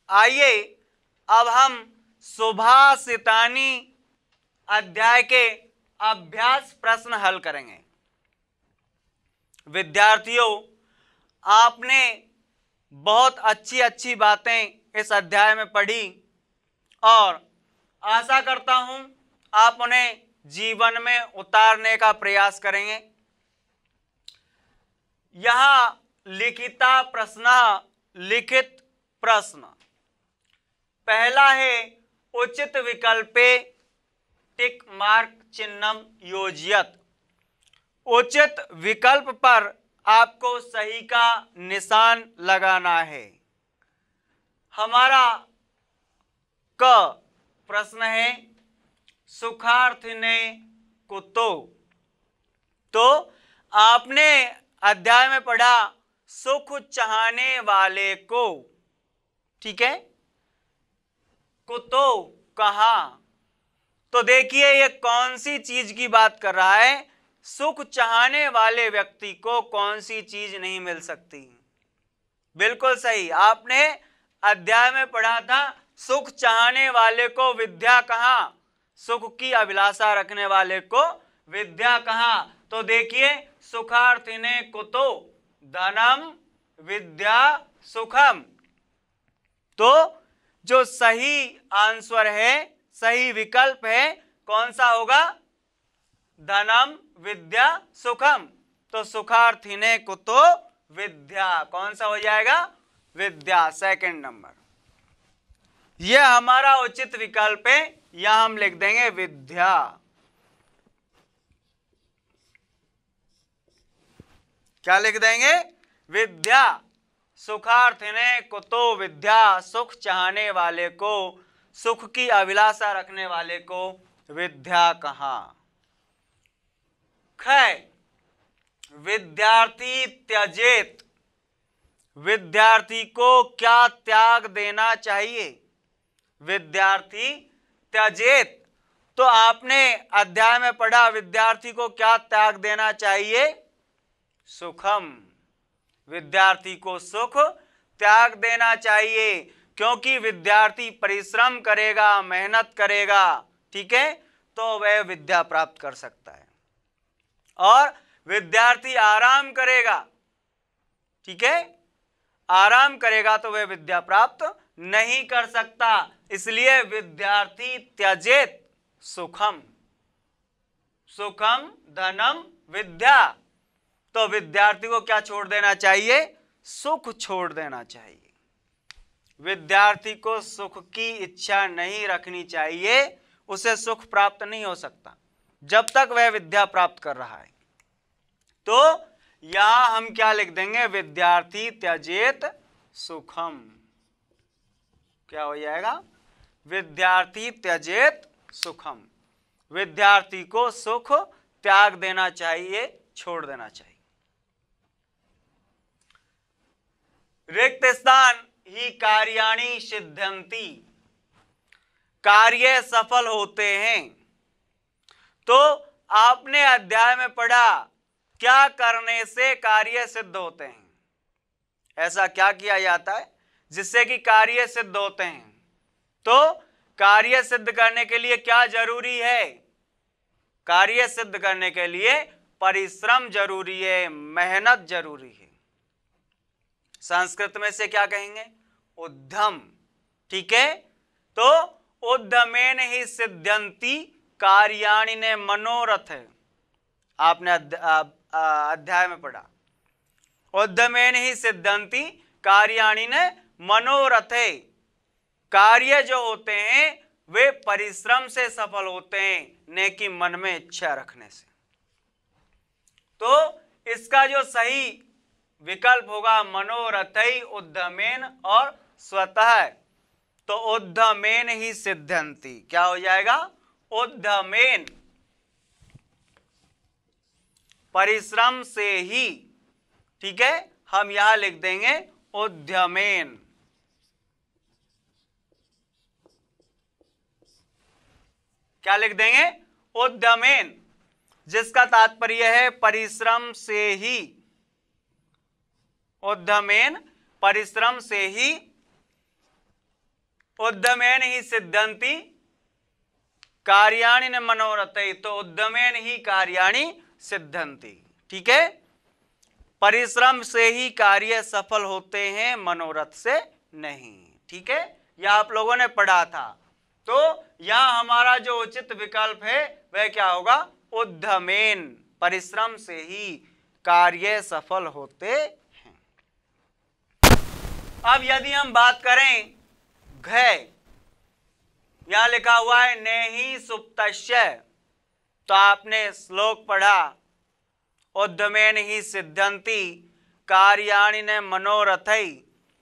आइए अब हम सुभाषितानी अध्याय के अभ्यास प्रश्न हल करेंगे। विद्यार्थियों, आपने बहुत अच्छी बातें इस अध्याय में पढ़ी और आशा करता हूं आप उन्हें जीवन में उतारने का प्रयास करेंगे। यहां लिखित प्रश्न पहला है, उचित विकल्पे टिक मार्क चिन्हम योजयत। उचित विकल्प पर आपको सही का निशान लगाना है। हमारा क प्रश्न है, सुखार्थिने कुतो। तो आपने अध्याय में पढ़ा सुख चाहने वाले को, ठीक है, कुतो कहाँ। तो देखिए ये कौन सी चीज की बात कर रहा है। सुख चाहने वाले व्यक्ति को कौन सी चीज नहीं मिल सकती। बिल्कुल सही, आपने अध्याय में पढ़ा था सुख चाहने वाले को विद्या कहाँ, सुख की अभिलाषा रखने वाले को विद्या कहाँ। तो देखिए सुखार्थिने कुतो धनम विद्या सुखम। तो जो सही आंसर है, सही विकल्प है, कौन सा होगा, धनम विद्या सुखम। तो सुखार्थिने कुतो विद्या, कौन सा हो जाएगा, विद्या, सेकंड नंबर। यह हमारा उचित विकल्प है, यहां हम लिख देंगे विद्या। क्या लिख देंगे, विद्या। सुखार्थिने कुतो विद्या, सुख चाहने वाले को, सुख की अभिलाषा रखने वाले को विद्या कहाँ। ख, विद्यार्थी त्यजेत। विद्यार्थी को क्या त्याग देना चाहिए, विद्यार्थी त्यजेत। तो आपने अध्याय में पढ़ा विद्यार्थी को क्या त्याग देना चाहिए, सुखम। विद्यार्थी को सुख त्याग देना चाहिए, क्योंकि विद्यार्थी परिश्रम करेगा, मेहनत करेगा, ठीक है, तो वह विद्या प्राप्त कर सकता है। और विद्यार्थी आराम करेगा, ठीक है, आराम करेगा तो वह विद्या प्राप्त नहीं कर सकता। इसलिए विद्यार्थी त्यजेत सुखम, सुखम धनम विद्या। तो विद्यार्थी को क्या छोड़ देना चाहिए, सुख छोड़ देना चाहिए। विद्यार्थी को सुख की इच्छा नहीं रखनी चाहिए, उसे सुख प्राप्त नहीं हो सकता जब तक वह विद्या प्राप्त कर रहा है। तो यहां हम क्या लिख देंगे, विद्यार्थी त्यजेत सुखम। क्या हो जाएगा, विद्यार्थी त्यजेत सुखम। विद्यार्थी को सुख त्याग देना चाहिए, छोड़ देना चाहिए। रिक्त स्थान ही कार्याणि सिद्ध्यन्ति। कार्य सफल होते हैं। तो आपने अध्याय में पढ़ा क्या करने से कार्य सिद्ध होते हैं, ऐसा क्या किया जाता है जिससे कि कार्य सिद्ध होते हैं। तो कार्य सिद्ध करने के लिए क्या जरूरी है, कार्य सिद्ध करने के लिए परिश्रम जरूरी है, मेहनत जरूरी है। संस्कृत में से क्या कहेंगे, उद्यम, ठीक है। तो उद्यमेन ही सिद्ध्यन्ति कार्याणि ने मनोरथ है, आपने अध्याय में पढ़ा। उद्यमेन ही सिद्ध्यन्ति कार्याणि ने मनोरथे। कार्य जो होते हैं वे परिश्रम से सफल होते हैं, न कि मन में इच्छा रखने से। तो इसका जो सही विकल्प होगा मनोरथै उद्यमेन और स्वतः। तो उद्यमेन ही सिद्ध्यन्ति, क्या हो जाएगा, उद्यमेन, परिश्रम से ही, ठीक है, हम यहां लिख देंगे उद्यमेन। क्या लिख देंगे? उद्यमेन, जिसका तात्पर्य है परिश्रम से ही। उद्यमेन परिश्रम से ही, उद्यमेन ही सिद्धंति कार्याणि न मनोरथै, तो उद्यमेन ही कार्याणि सिद्धंति। ठीक है, परिश्रम से ही कार्य सफल होते हैं, मनोरथ से नहीं। ठीक है, यह आप लोगों ने पढ़ा था। तो यहां हमारा जो उचित विकल्प है वह क्या होगा? उद्यमेन, परिश्रम से ही कार्य सफल होते हैं। अब यदि हम बात करें घ, यहां लिखा हुआ है नेहि सुप्तस्य, तो आपने श्लोक पढ़ा उद्यमेन ही सिद्धंति कार्याणि न मनोरथै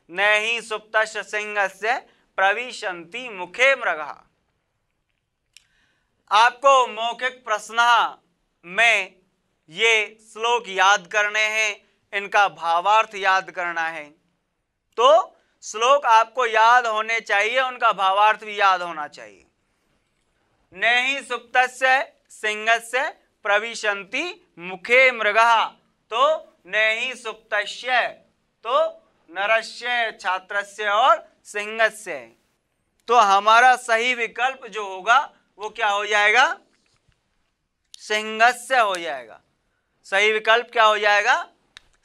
नेहि सुप्तस्य सिंहस्य प्रविशन्ति मुखे मृगः। आपको मौखिक प्रश्न में ये श्लोक याद करने हैं, इनका भावार्थ याद करना है। तो श्लोक आपको याद होने चाहिए, उनका भावार्थ भी याद होना चाहिए। नेहि सुप्तस्य सिंहस्य प्रविशन्ति मुखे मृगः, तो नेहि सुप्तस्य तो नरस्य, छात्रस्य और सिंहस्य। तो हमारा सही विकल्प जो होगा वो क्या हो जाएगा? सिंहस्य हो जाएगा। सही विकल्प क्या हो जाएगा?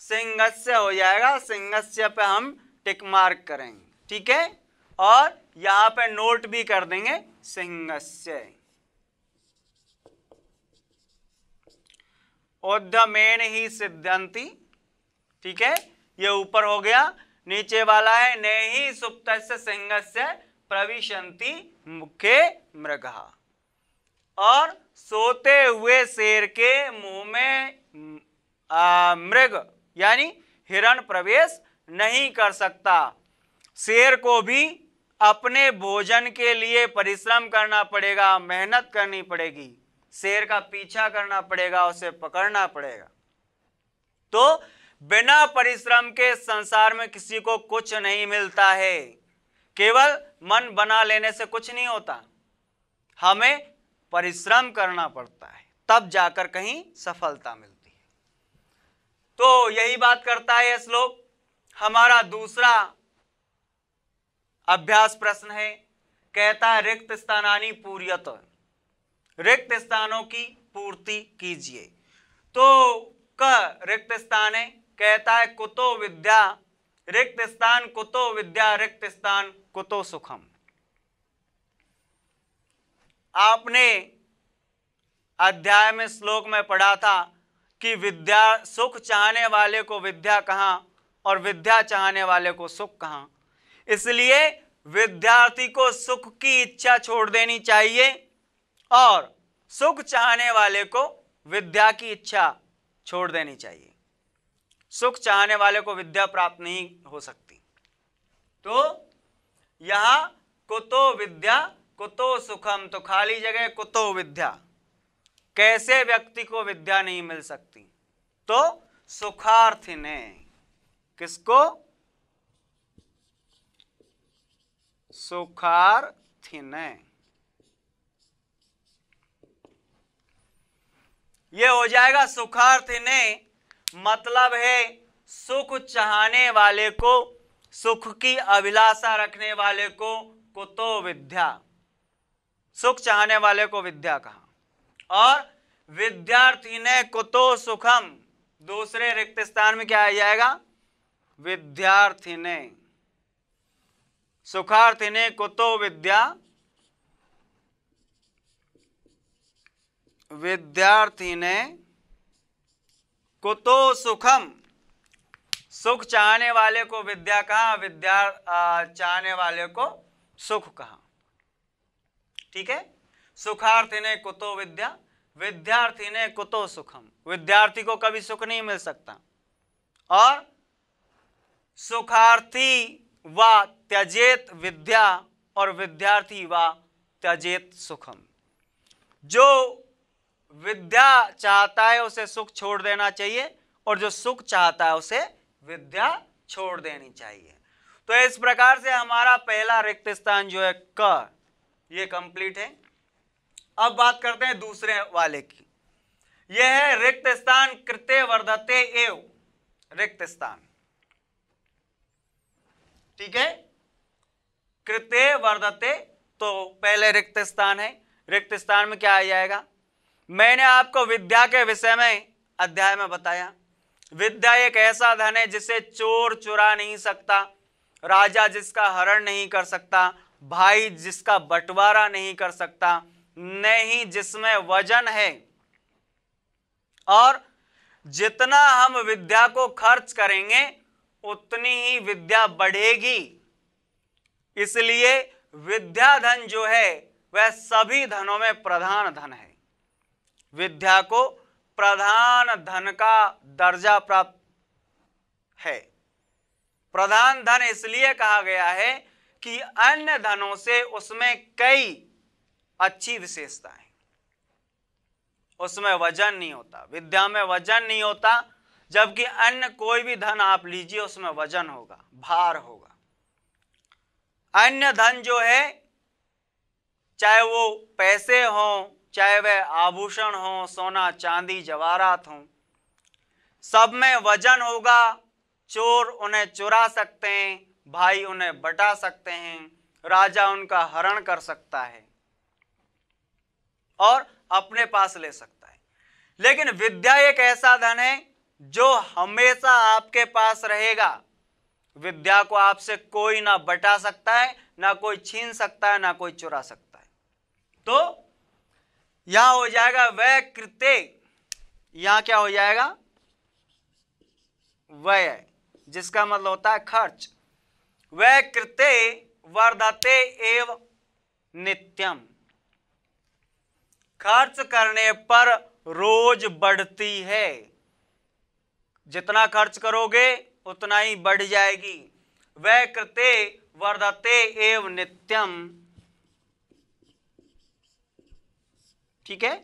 सिंहस्य हो जाएगा। सिंहस्य पे हम टिक मार्क करेंगे। ठीक है, और यहां पे नोट भी कर देंगे सिंहस्य। उद्यमेन ही सिद्धंति, ठीक है, ये ऊपर हो गया। नीचे वाला है नेहि सुप्तस्य सिंहस्य प्रविशन्ति मुखे मृगः, और सोते हुए शेर के मुंह में मृग यानी हिरण प्रवेश नहीं कर सकता। शेर को भी अपने भोजन के लिए परिश्रम करना पड़ेगा, मेहनत करनी पड़ेगी, शेर का पीछा करना पड़ेगा, उसे पकड़ना पड़ेगा। तो बिना परिश्रम के संसार में किसी को कुछ नहीं मिलता है। केवल मन बना लेने से कुछ नहीं होता, हमें परिश्रम करना पड़ता है, तब जाकर कहीं सफलता मिलती है। तो यही बात करता है यह श्लोक। हमारा दूसरा अभ्यास प्रश्न है, कहता है रिक्त स्थानानि पूर्यत, रिक्त स्थानों की पूर्ति कीजिए। तो क रिक्त स्थान है, कहता है कुतो विद्या, रिक्त स्थान कुतो विद्या, रिक्त स्थान कुतो सुखम। आपने अध्याय में श्लोक में पढ़ा था कि विद्या, सुख चाहने वाले को विद्या कहाँ और विद्या चाहने वाले को सुख कहाँ। इसलिए विद्यार्थी को सुख की इच्छा छोड़ देनी चाहिए और सुख चाहने वाले को विद्या की इच्छा छोड़ देनी चाहिए। सुख चाहने वाले को विद्या प्राप्त नहीं हो सकती। तो यहां कुतो विद्या कुतो सुखम, तो खाली जगह कुतो विद्या, कैसे व्यक्ति को विद्या नहीं मिल सकती? तो सुखार्थिने, किसको? सुखार्थिने। ये हो जाएगा सुखार्थिने, मतलब है सुख चाहने वाले को, सुख की अभिलाषा रखने वाले को कुतो विद्या, सुख चाहने वाले को विद्या कहा। और विद्यार्थी ने कुतो सुखम, दूसरे रिक्त स्थान में क्या आ जाएगा? विद्यार्थी ने। सुखार्थी ने कुतो विद्या, विद्यार्थी ने कुतो सुखम, सुख चाहने वाले को विद्या कहा, विद्या चाहने वाले को सुख कहा। ठीक है, सुखार्थी ने कुतो विद्या, विद्यार्थी ने कुतो सुखम। विद्यार्थी को कभी सुख नहीं मिल सकता। और सुखार्थी व त्यजेत विद्या और विद्यार्थी व त्यजेत सुखम। जो विद्या चाहता है उसे सुख छोड़ देना चाहिए और जो सुख चाहता है उसे विद्या छोड़ देनी चाहिए। तो इस प्रकार से हमारा पहला रिक्त स्थान जो है क, ये कंप्लीट है। अब बात करते हैं दूसरे वाले की। यह है रिक्त स्थान कृते वर्धते एव, रिक्त स्थान, ठीक है, कृते वर्धते, तो पहले रिक्त स्थान है। रिक्त स्थान में क्या आ जाएगा? मैंने आपको विद्या के विषय में अध्याय में बताया, विद्या एक ऐसा धन है जिसे चोर चुरा नहीं सकता, राजा जिसका हरण नहीं कर सकता, भाई जिसका बंटवारा नहीं कर सकता, नहीं जिसमें वजन है। और जितना हम विद्या को खर्च करेंगे उतनी ही विद्या बढ़ेगी। इसलिए विद्या धन जो है वह सभी धनों में प्रधान धन है। विद्या को प्रधान धन का दर्जा प्राप्त है। प्रधान धन इसलिए कहा गया है कि अन्य धनों से उसमें कई अच्छी विशेषताएं, उसमें वजन नहीं होता, विद्या में वजन नहीं होता, जबकि अन्य कोई भी धन आप लीजिए उसमें वजन होगा, भार होगा। अन्य धन जो है, चाहे वो पैसे हों, चाहे वह आभूषण हो, सोना चांदी जवाहरात हों, सब में वजन होगा। चोर उन्हें चुरा सकते हैं, भाई उन्हें बटा सकते हैं, राजा उनका हरण कर सकता है और अपने पास ले सकता है। लेकिन विद्या एक ऐसा धन है जो हमेशा आपके पास रहेगा। विद्या को आपसे कोई ना बटा सकता है, ना कोई छीन सकता है, ना कोई चुरा सकता है। तो यहां हो जाएगा वह कृते, यहां क्या हो जाएगा? व्यय, जिसका मतलब होता है खर्च। वह कृते वर्धते एव नित्यम, खर्च करने पर रोज बढ़ती है। जितना खर्च करोगे उतना ही बढ़ जाएगी। वह कृते वर्धते एव नित्यम, ठीक है।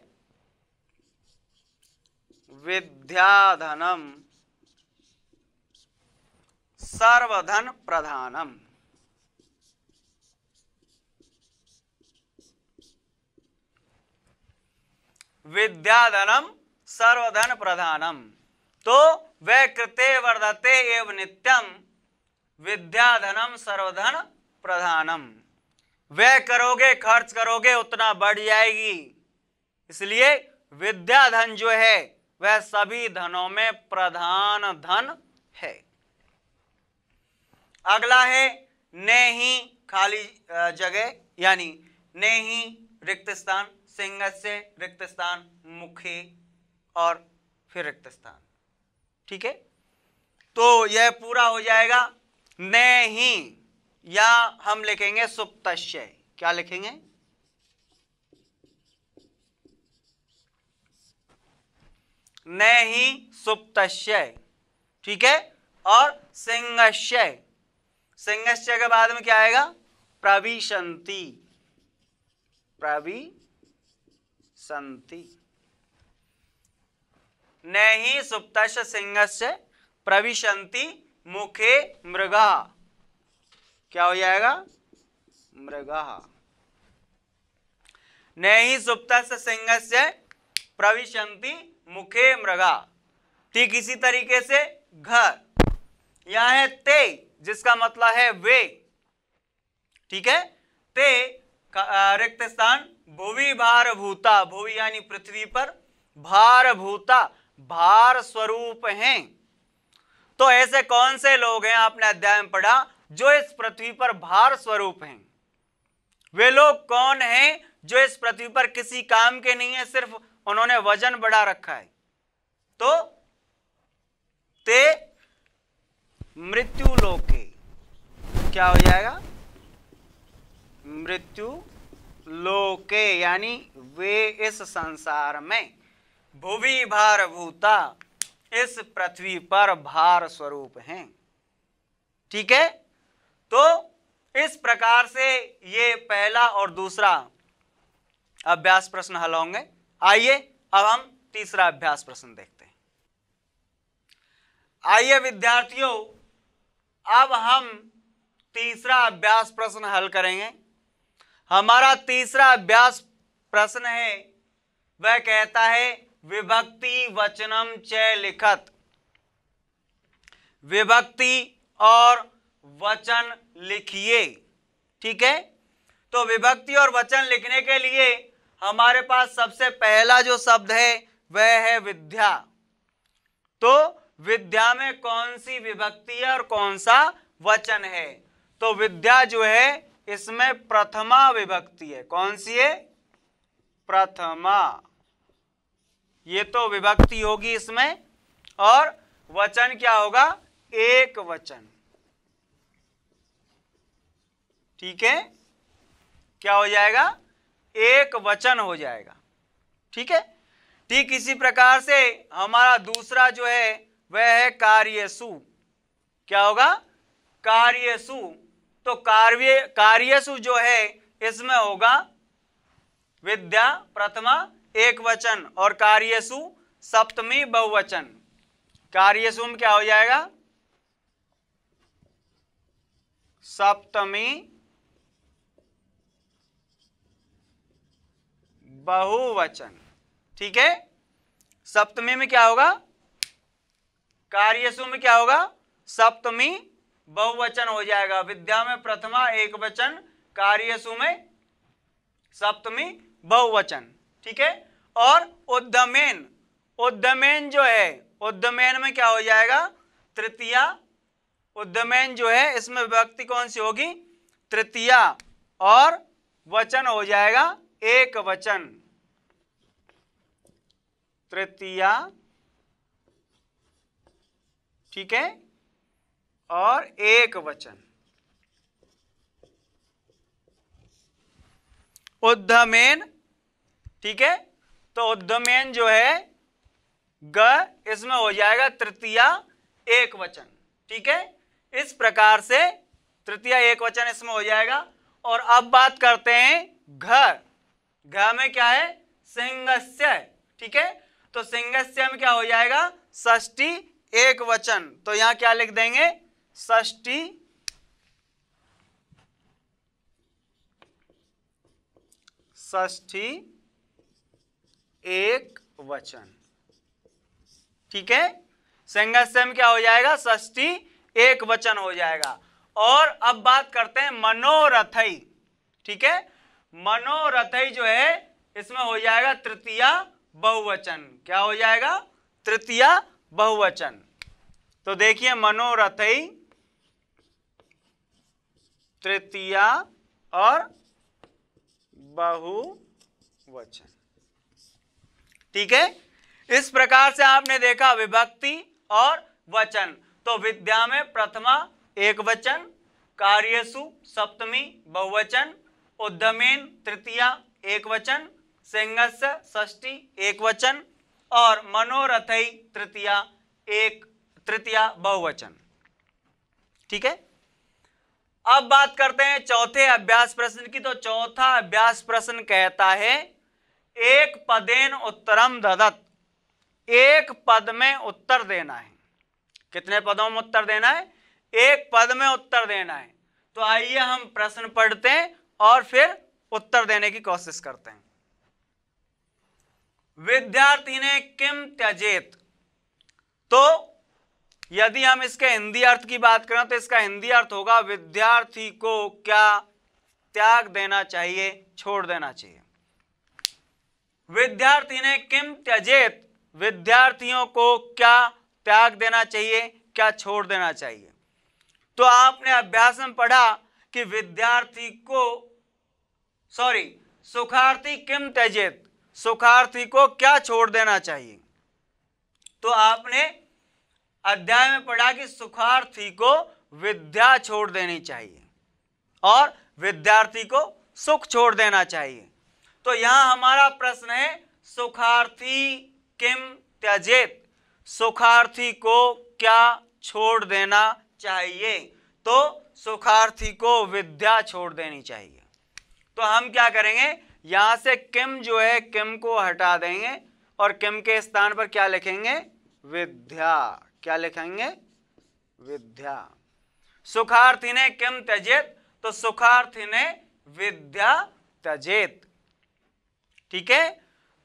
विद्याधनम सर्वधन प्रधानम, विद्याधनम सर्वधन प्रधानम। तो वह कृते वर्धते एव नित्यम विद्याधनम सर्वधन प्रधानम। वह करोगे, खर्च करोगे, उतना बढ़ जाएगी। इसलिए विद्याधन जो है वह सभी धनों में प्रधान धन है। अगला है नेहि, खाली जगह, यानी नेहि रिक्त स्थान, सिंहस्य रिक्त स्थान, मुखे और फिर रिक्त स्थान, ठीक है। तो यह पूरा हो जाएगा। नेहि, या हम लिखेंगे सुप्तस्य, क्या लिखेंगे? नेहि सुप्तस्य, ठीक है। और सिंहस्य, सिंहस्य के बाद में क्या आएगा? प्रविशन्ति, प्रविशन्ति। नेहि सुप्तस्य सिंहस्य प्रविशन्ति मुखे मृगा, क्या हो जाएगा? मृगा। नेहि सुप्तस्य सिंहस्य प्रविशन्ति मुखे मृगा। ठीक इसी तरीके से घर, यहां है ते, जिसका मतलब है वे, ठीक है। ते रिक्त स्थान, भुवि भार भूता, भुवि यानी पृथ्वी पर, भार भूता भार स्वरूप हैं। तो ऐसे कौन से लोग हैं, आपने अध्याय में पढ़ा, जो इस पृथ्वी पर भार स्वरूप हैं? वे लोग कौन हैं जो इस पृथ्वी पर किसी काम के नहीं है, सिर्फ उन्होंने वजन बढ़ा रखा है? तो ते मृत्यु लोके, क्या हो जाएगा? मृत्यु लोके, यानी वे इस संसार में भुवि भार भूता, इस पृथ्वी पर भार स्वरूप हैं, ठीक है। तो इस प्रकार से ये पहला और दूसरा अभ्यास प्रश्न हल होंगे। आइए अब हम तीसरा अभ्यास प्रश्न देखते हैं। आइए विद्यार्थियों, अब हम तीसरा अभ्यास प्रश्न हल करेंगे। हमारा तीसरा अभ्यास प्रश्न है वह कहता है विभक्ति वचनम च लिखत, विभक्ति और वचन लिखिए। ठीक है, तो विभक्ति और वचन लिखने के लिए हमारे पास सबसे पहला जो शब्द है वह है विद्या। तो विद्या में कौन सी विभक्ति है और कौन सा वचन है? तो विद्या जो है इसमें प्रथमा विभक्ति है। कौन सी है? प्रथमा। ये तो विभक्ति होगी इसमें, और वचन क्या होगा? एक वचन। ठीक है, क्या हो जाएगा? एक वचन हो जाएगा। ठीक है, ठीक इसी प्रकार से हमारा दूसरा जो है वह है कार्यसु। क्या होगा? कार्यसु। तो कार्यसु जो है इसमें होगा विद्या प्रथमा एक वचन और कार्यसु सप्तमी बहुवचन। कार्यसु में क्या हो जाएगा? सप्तमी बहुवचन। ठीक है, सप्तमी में क्या होगा? कार्यसु में क्या होगा? सप्तमी बहुवचन हो जाएगा। विद्या में प्रथमा एक वचन, कार्यसु में सप्तमी बहुवचन। ठीक है, और उद्यमेन, उद्यमेन जो है, उद्यमेन में क्या हो जाएगा? तृतीया। उद्यमेन जो है इसमें विभक्ति कौन सी होगी? तृतीया, और वचन हो जाएगा एक वचन। तृतीया, ठीक है, और एक वचन। उद्धमेन, ठीक है, तो उद्धमेन जो है ग इसमें हो जाएगा तृतीया एक वचन। ठीक है, इस प्रकार से तृतीया एक वचन इसमें हो जाएगा। और अब बात करते हैं घ। घ में क्या है? सिंहस्य। ठीक है, तो सिंहस्य में क्या हो जाएगा? षष्ठी एक वचन। तो यहां क्या लिख देंगे? षष्ठी षष्ठी एक वचन। ठीक है, सिंहस्य में क्या हो जाएगा? षष्ठी एक वचन हो जाएगा। और अब बात करते हैं मनोरथई। ठीक है, मनोरथई जो है इसमें हो जाएगा तृतीया बहुवचन। क्या हो जाएगा? तृतीया बहुवचन। तो देखिए मनोरथई तृतीया और बहुवचन। ठीक है, इस प्रकार से आपने देखा विभक्ति और वचन। तो विद्या में प्रथमा एक वचन, कार्यसु सप्तमी बहुवचन, उद्यमेन तृतीया एक वचन, सिंहस्य षष्ठी एक वचन, और मनोरथई तृतीया बहुवचन। ठीक है, अब बात करते हैं चौथे अभ्यास प्रश्न की। तो चौथा अभ्यास प्रश्न कहता है एक पदेन उत्तरम ददत, एक पद में उत्तर देना है। कितने पदों में उत्तर देना है? एक पद में उत्तर देना है। तो आइए हम प्रश्न पढ़ते हैं और फिर उत्तर देने की कोशिश करते हैं। विद्यार्थी ने किम त्यजेत। तो यदि हम इसके हिंदी अर्थ की बात करें तो इसका हिंदी अर्थ होगा विद्यार्थी को क्या त्याग देना चाहिए, छोड़ देना चाहिए। विद्यार्थी ने किम त्यजेत, विद्यार्थियों को क्या त्याग देना चाहिए, क्या छोड़ देना चाहिए। तो आपने अभ्यास में पढ़ा कि विद्यार्थी को सुखार्थी किम त्यजेत, सुखार्थी को क्या छोड़ देना चाहिए। तो आपने अध्याय में पढ़ा कि सुखार्थी को विद्या छोड़ देनी चाहिए और विद्यार्थी को सुख छोड़ देना चाहिए। तो यहां हमारा प्रश्न है सुखार्थी किम त्यजेत, सुखार्थी को क्या छोड़ देना चाहिए। तो सुखार्थी को विद्या छोड़ देनी चाहिए। तो हम क्या करेंगे, यहां से किम जो है किम को हटा देंगे और किम के स्थान पर क्या लिखेंगे? विद्या। क्या लिखेंगे? विद्या। सुखार्थी ने किम त्यजेत, तो सुखार्थी ने विद्या त्यजेत। ठीक है,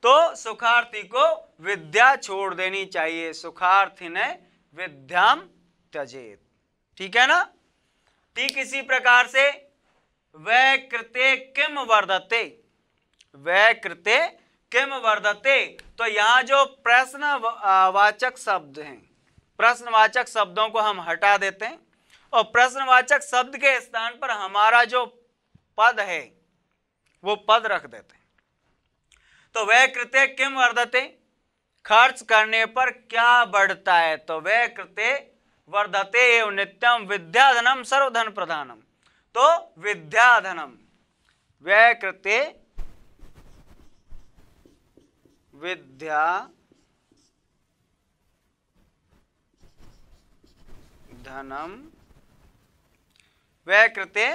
तो सुखार्थी को विद्या छोड़ देनी चाहिए, सुखार्थी ने विद्याम त्यजेत, ठीक है ना। ठीक इसी प्रकार से वै कृते किम वर्धते, वै कृते किम वर्धते, तो यहां जो प्रश्नवाचक शब्द हैं, प्रश्नवाचक शब्दों को हम हटा देते हैं और प्रश्नवाचक शब्द के स्थान पर हमारा जो पद है वो पद रख देते हैं। तो वै कृते किम वर्धते, खर्च करने पर क्या बढ़ता है, तो वै कृते वर्धते एव नित्यम विद्याधनम सर्वधन प्रधानम, तो विद्याधनम, वै कृते विद्या धनम, वै कृते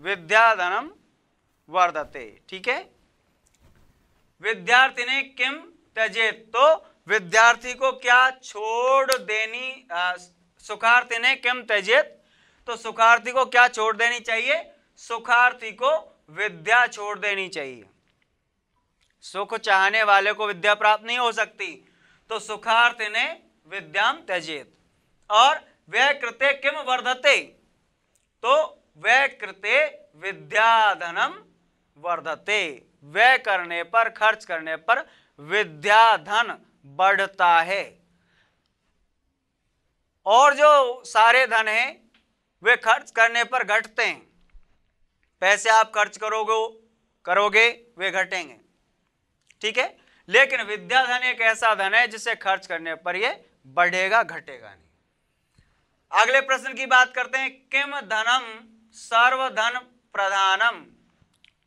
विद्याधनम वर्धते, ठीक है। विद्यार्थी ने किम त्यजेत, तो विद्यार्थी को क्या छोड़ देनी, सुखार्थी ने किम त्यजेत, तो सुखार्थी को क्या छोड़ देनी चाहिए, सुखार्थी को विद्या छोड़ देनी चाहिए। सुख चाहने वाले को विद्या प्राप्त नहीं हो सकती, तो सुखार्थी ने विद्याम त्यजेत। और वै कृते किम वर्धते, तो वै कृते विद्याधनम वर्धते, व्यय करने पर, खर्च करने पर विद्याधन बढ़ता है। और जो सारे धन हैं वे खर्च करने पर घटते हैं, पैसे आप खर्च करोगे वे घटेंगे, ठीक है। लेकिन विद्याधन एक ऐसा धन है जिसे खर्च करने पर ये बढ़ेगा, घटेगा नहीं। अगले प्रश्न की बात करते हैं, किम धनम सर्वधन प्रधानम,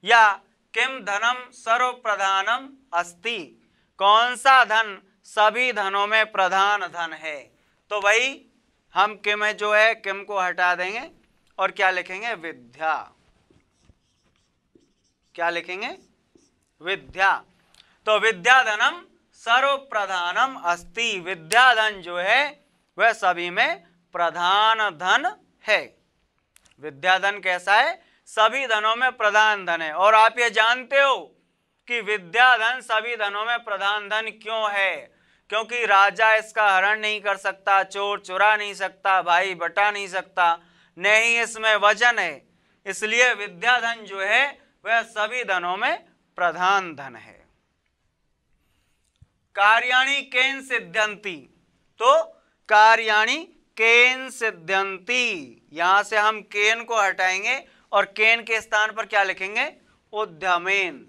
या किम धनम सर्व प्रधानम अस्ति, कौन सा धन सभी धनों में प्रधान धन है, तो वही हम किम है जो है किम को हटा देंगे और क्या लिखेंगे, विद्या, क्या लिखेंगे, विद्या। तो विद्याधनम सर्व प्रधानम अस्ति, विद्याधन जो है वह सभी में प्रधान धन है। विद्याधन कैसा है, सभी धनों में प्रधान धन है। और आप ये जानते हो कि विद्याधन सभी धनों में प्रधान धन क्यों है, क्योंकि राजा इसका हरण नहीं कर सकता, चोर चुरा नहीं सकता, भाई बटा नहीं सकता, नहीं इसमें वजन है, इसलिए विद्याधन जो है वह सभी धनों में प्रधान धन है। कार्याणि केन सिद्ध्यन्ति, तो कार्याणि केन सिद्ध्यन्ति, यहां से हम केन को हटाएंगे और केन के स्थान पर क्या लिखेंगे, उद्यमेन,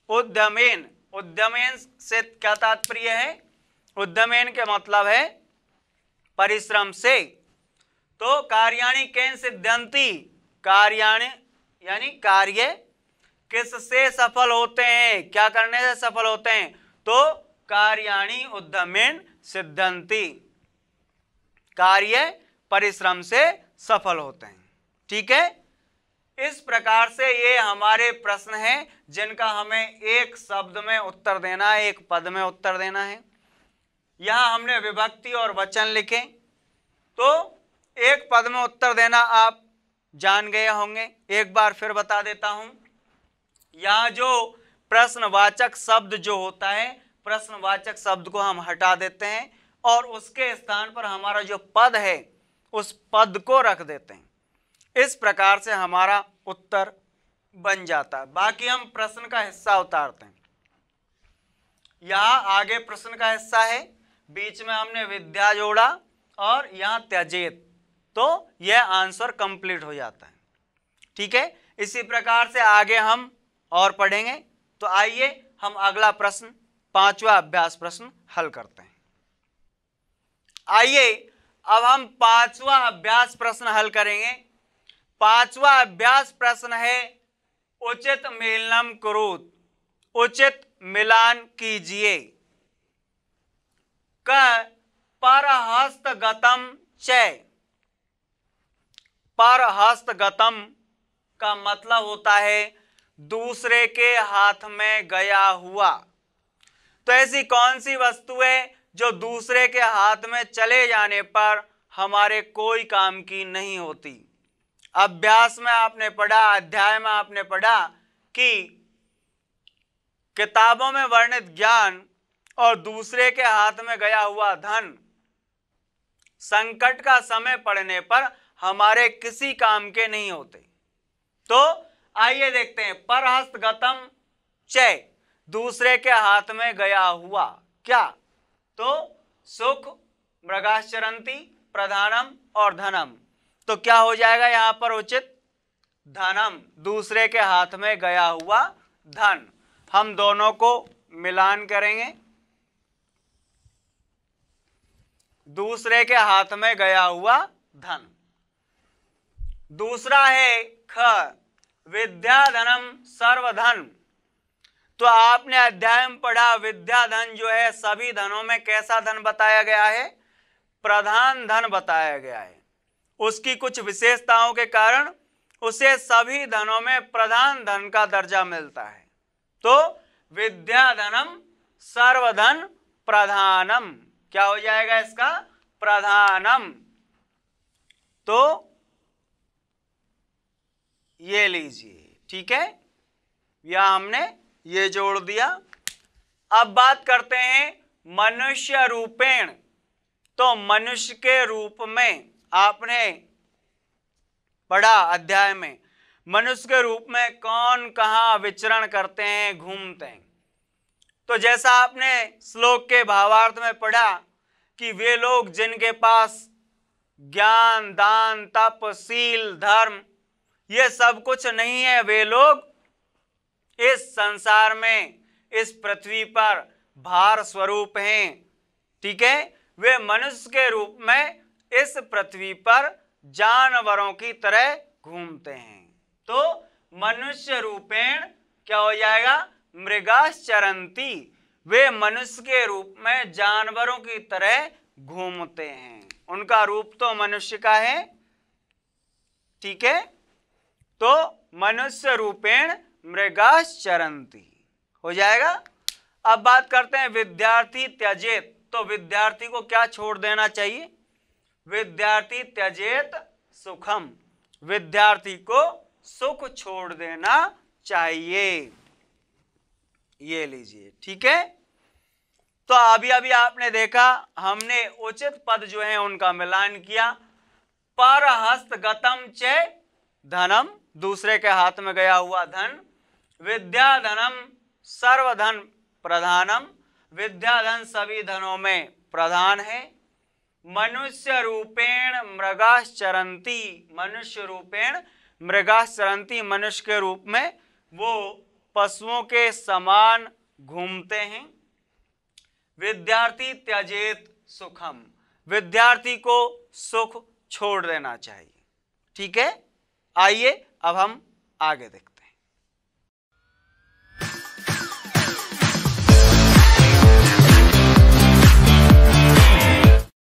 उद्यमेन। उद्यमेन से क्या तात्पर्य है, उद्यमेन के मतलब है परिश्रम से। तो कार्याणि केन सिद्ध्यन्ति, कार्याणि यानी कार्य किससे सफल होते हैं, क्या करने से सफल होते हैं, तो कार्याणि उद्यमेन सिद्ध्यन्ति, कार्य परिश्रम से सफल होते हैं, ठीक है। इस प्रकार से ये हमारे प्रश्न हैं जिनका हमें एक शब्द में उत्तर देना है, एक पद में उत्तर देना है। यहां हमने विभक्ति और वचन लिखे, तो एक पद में उत्तर देना आप जान गए होंगे, एक बार फिर बता देता हूं। यहां जो प्रश्नवाचक शब्द जो होता है, प्रश्नवाचक शब्द को हम हटा देते हैं और उसके स्थान पर हमारा जो पद है उस पद को रख देते हैं। इस प्रकार से हमारा उत्तर बन जाता है। बाकी हम प्रश्न का हिस्सा उतारते हैं। यहां आगे प्रश्न का हिस्सा है, बीच में हमने विद्या जोड़ा और यहां त्यजेत, तो यह आंसर कंप्लीट हो जाता है, ठीक है। इसी प्रकार से आगे हम और पढ़ेंगे। तो आइए हम अगला प्रश्न, पांचवा अभ्यास प्रश्न हल करते हैं। आइए अब हम पांचवा अभ्यास प्रश्न हल करेंगे। पांचवा अभ्यास प्रश्न है, उचित मेलनम कुरुत, उचित मिलान कीजिए। क परहस्तगतम च, परहस्तगतम का मतलब होता है दूसरे के हाथ में गया हुआ। तो ऐसी कौन सी वस्तु है जो दूसरे के हाथ में चले जाने पर हमारे कोई काम की नहीं होती। अभ्यास में आपने पढ़ा, अध्याय में आपने पढ़ा कि किताबों में वर्णित ज्ञान और दूसरे के हाथ में गया हुआ धन संकट का समय पड़ने पर हमारे किसी काम के नहीं होते। तो आइए देखते हैं, परहस्तगतम च, दूसरे के हाथ में गया हुआ क्या, तो सुख, मृगाश्चरन्ति, प्रधानम और धनम। तो क्या हो जाएगा यहां पर उचित, धनम, दूसरे के हाथ में गया हुआ धन। हम दोनों को मिलान करेंगे, दूसरे के हाथ में गया हुआ धन। दूसरा है ख, विद्याधनम सर्वधन। तो आपने अध्याय में पढ़ा विद्याधन जो है सभी धनों में कैसा धन बताया गया है, प्रधान धन बताया गया है। उसकी कुछ विशेषताओं के कारण उसे सभी धनों में प्रधान धन का दर्जा मिलता है। तो विद्याधनम सर्वधन प्रधानम, क्या हो जाएगा इसका, प्रधानम। तो ये लीजिए, ठीक है, या हमने ये जोड़ दिया। अब बात करते हैं मनुष्य रूपेण। तो मनुष्य के रूप में आपने पढ़ा अध्याय में, मनुष्य के रूप में कौन कहां विचरण करते हैं, घूमते हैं। तो जैसा आपने श्लोक के भावार्थ में पढ़ा कि वे लोग जिनके पास ज्ञान, दान, तप, शील, धर्म ये सब कुछ नहीं है, वे लोग इस संसार में, इस पृथ्वी पर भार स्वरूप हैं, ठीक है। वे मनुष्य के रूप में इस पृथ्वी पर जानवरों की तरह घूमते हैं। तो मनुष्य रूपेण क्या हो जाएगा, मृगाश्चरन्ति, वे मनुष्य के रूप में जानवरों की तरह घूमते हैं। उनका रूप तो मनुष्य का है, ठीक है। तो मनुष्य रूपेण मृगाश्चरन्ति हो जाएगा। अब बात करते हैं विद्यार्थी त्यजेत। तो विद्यार्थी को क्या छोड़ देना चाहिए, विद्यार्थी त्यजेत सुखम, विद्यार्थी को सुख छोड़ देना चाहिए। ये लीजिए, ठीक है। तो अभी अभी आपने देखा, हमने उचित पद जो है उनका मिलान किया। परहस्तगतम च धनम, दूसरे के हाथ में गया हुआ धन, विद्याधनम सर्वधन प्रधानम, विद्याधन सभी धनों में प्रधान है। मनुष्य रूपेण मृगाश्चरन्ति, मनुष्य रूपेण मृगाश्चरन्ति, मनुष्य के रूप में वो पशुओं के समान घूमते हैं। विद्यार्थी त्यजेत सुखम, विद्यार्थी को सुख छोड़ देना चाहिए, ठीक है। आइए अब हम आगे देखते हैं।